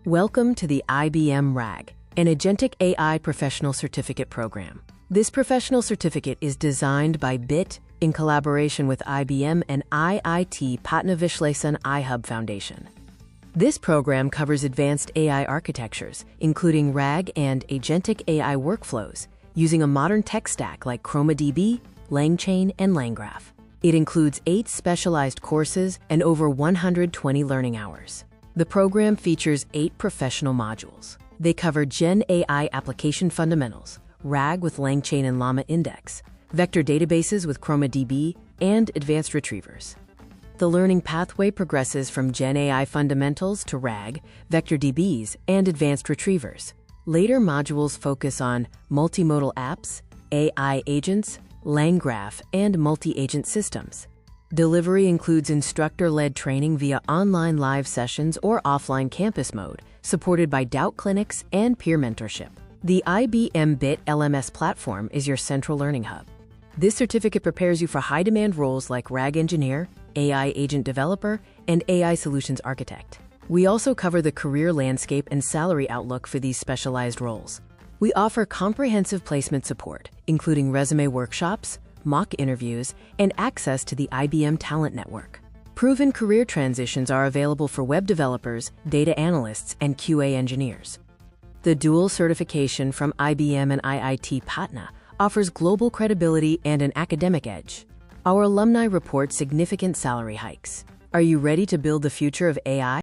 Welcome to the IBM RAG, an Agentic AI Professional Certificate Program. This professional certificate is designed by BIT in collaboration with IBM and IIT Patna Vishlesan I-Hub Foundation. This program covers advanced AI architectures, including RAG and Agentic AI workflows, using a modern tech stack like ChromaDB, LangChain, and LangGraph. It includes 8 specialized courses and over 120 learning hours. The program features 8 professional modules. They cover Gen AI application fundamentals, RAG with LangChain and Llama Index, vector databases with ChromaDB, and advanced retrievers. The learning pathway progresses from Gen AI fundamentals to RAG, vector DBs, and advanced retrievers. Later modules focus on multimodal apps, AI agents, LangGraph, and multi-agent systems. Delivery includes instructor-led training via online live sessions or offline campus mode, supported by doubt clinics and peer mentorship. The IBM BIT LMS platform is your central learning hub. This certificate prepares you for high-demand roles like RAG engineer, AI agent developer, and AI solutions architect. We also cover the career landscape and salary outlook for these specialized roles. We offer comprehensive placement support, including resume workshops, mock interviews, and access to the IBM Talent Network. Proven career transitions are available for web developers, data analysts, and QA engineers. The dual certification from IBM and IIT Patna offers global credibility and an academic edge. Our alumni report significant salary hikes. Are you ready to build the future of AI?